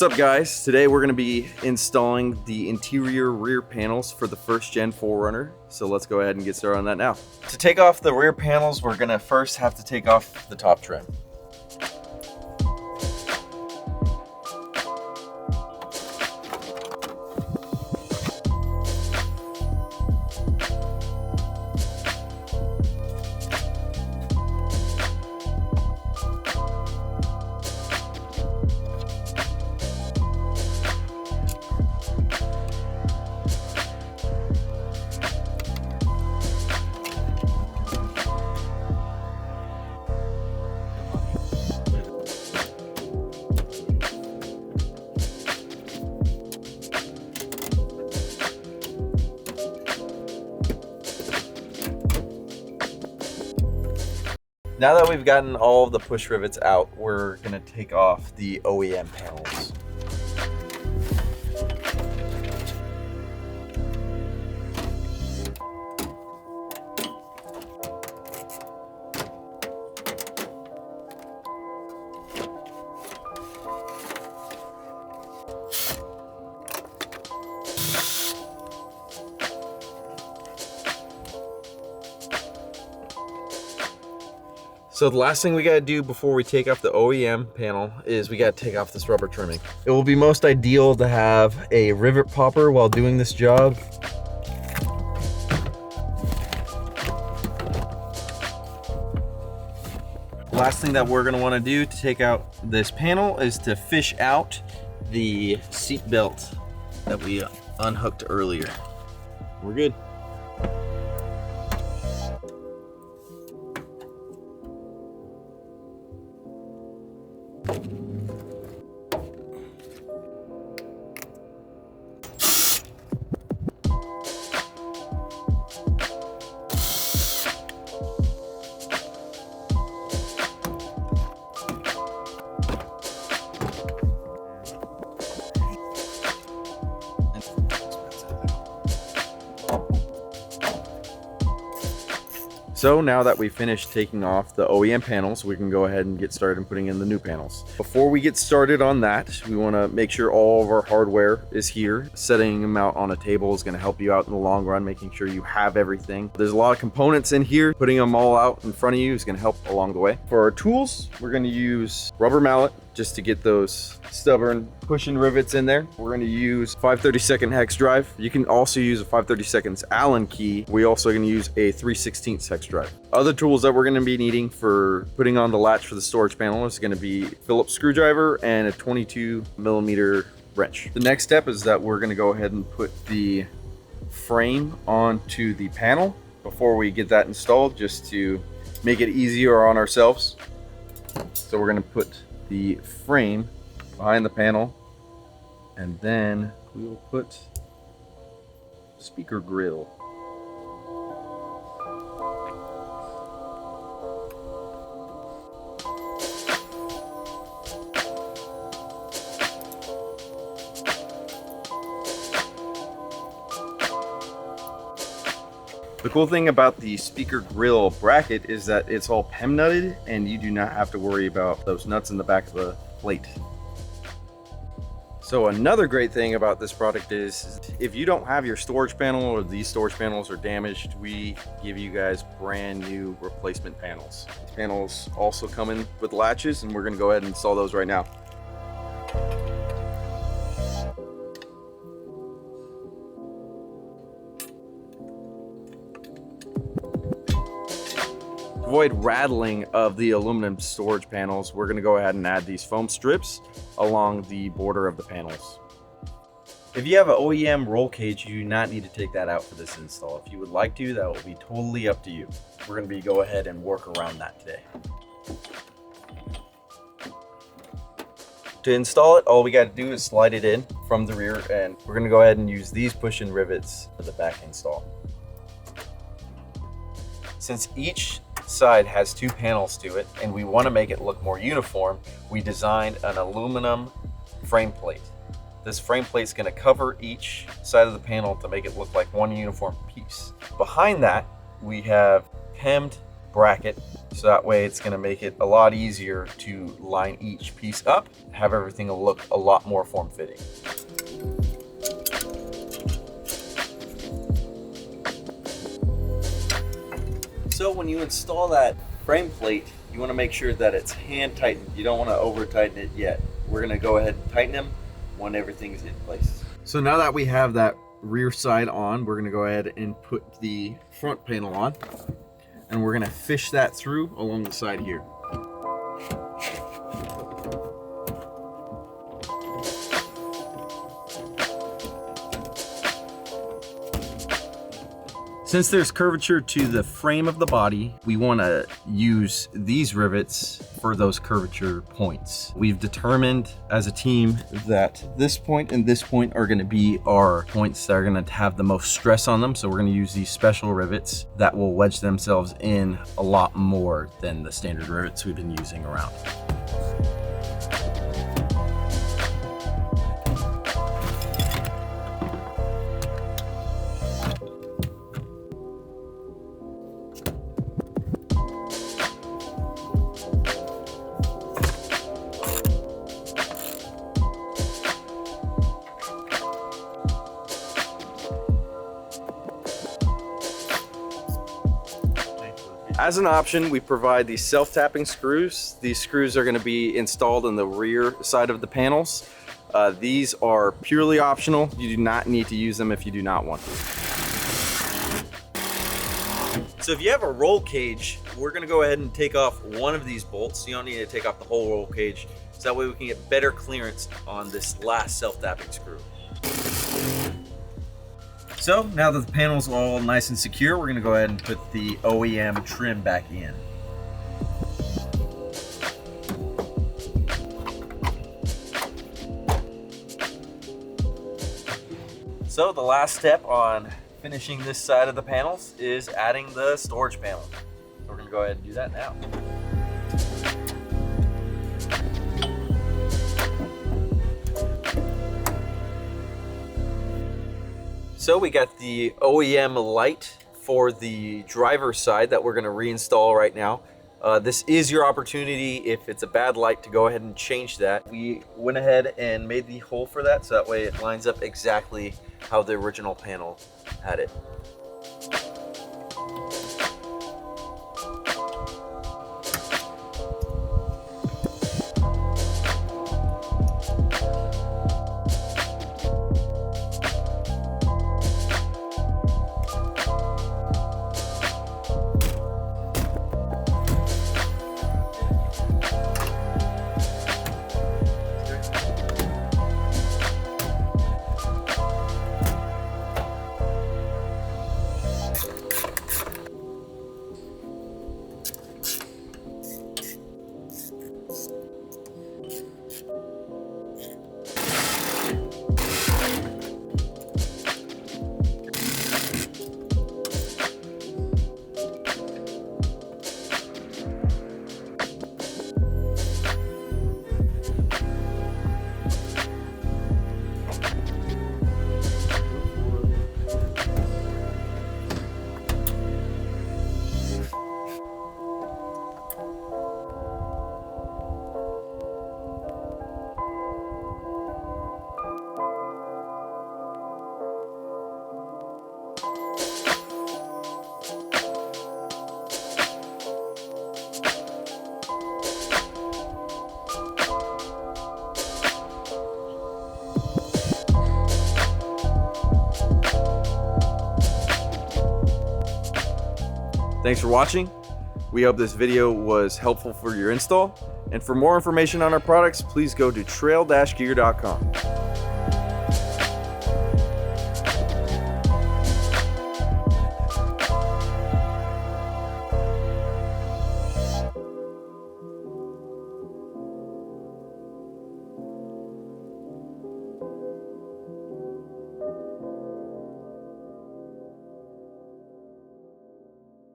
What's up guys? Today we're going to be installing the interior rear panels for the first gen 4Runner. So let's go ahead and get started on that now. To take off the rear panels, we're going to first have to take off the top trim. Now that we've gotten all of the push rivets out, we're going to take off the OEM panels. So the last thing we gotta do before we take off the OEM panel is we gotta take off this rubber trimming. It will be most ideal to have a rivet popper while doing this job. Last thing that we're gonna wanna do to take out this panel is to fish out the seat belt that we unhooked earlier. We're good. So now that we finished taking off the OEM panels, we can go ahead and get started putting in the new panels. Before we get started on that, we want to make sure all of our hardware is here. Setting them out on a table is going to help you out in the long run, making sure you have everything. There's a lot of components in here. Putting them all out in front of you is going to help along the way. For our tools, we're going to use rubber mallet just to get those stubborn pushing rivets in there. We're going to use 5/32 hex drive. You can also use a 5/32 Allen key. We also going to use a 3/16 hex drive. Other tools that we're going to be needing for putting on the latch for the storage panel is going to be Phillips screwdriver and a 22mm wrench. The next step is that we're going to go ahead and put the frame onto the panel before we get that installed, just to make it easier on ourselves. So we're going to put the frame behind the panel, and then we will put speaker grill. The cool thing about the speaker grill bracket is that it's all PEM nutted and you do not have to worry about those nuts in the back of the plate. So another great thing about this product is if you don't have your storage panel or these storage panels are damaged, we give you guys brand new replacement panels. These panels also come in with latches, and we're going to go ahead and install those right now. To avoid rattling of the aluminum storage panels, we're going to go ahead and add these foam strips along the border of the panels. If you have an OEM roll cage, you do not need to take that out for this install. If you would like to, that will be totally up to you. We're going to go ahead and work around that today. To install it, all we got to do is slide it in from the rear, and we're going to go ahead and use these push-in rivets for the back install. Since each side has two panels to it and we want to make it look more uniform, we designed an aluminum frame plate. This frame plate is going to cover each side of the panel to make it look like one uniform piece. Behind that, we have hemmed bracket So that way it's going to make it a lot easier to line each piece up, have everything look a lot more form-fitting. So when you install that frame plate, you want to make sure that it's hand tightened. You don't want to over tighten it yet. We're going to go ahead and tighten them when everything's in place. So now that we have that rear side on, we're going to go ahead and put the front panel on, and we're going to fish that through along the side here. Since there's curvature to the frame of the body, we want to use these rivets for those curvature points. We've determined as a team that this point and this point are going to be our points that are going to have the most stress on them. So we're going to use these special rivets that will wedge themselves in a lot more than the standard rivets we've been using around. As an option, we provide these self-tapping screws. These screws are going to be installed in the rear side of the panels. These are purely optional. You do not need to use them if you do not want to. So if you have a roll cage, we're going to go ahead and take off one of these bolts. You don't need to take off the whole roll cage. So that way we can get better clearance on this last self-tapping screw. So now that the panel's all nice and secure, we're gonna go ahead and put the OEM trim back in. So the last step on finishing this side of the panels is adding the storage panel. So we're gonna go ahead and do that now. So we got the OEM light for the driver's side that we're going to reinstall right now. This is your opportunity, if it's a bad light, to go ahead and change that. We went ahead and made the hole for that, so that way it lines up exactly how the original panel had it. Thanks for watching. We hope this video was helpful for your install. And for more information on our products, please go to trail-gear.com.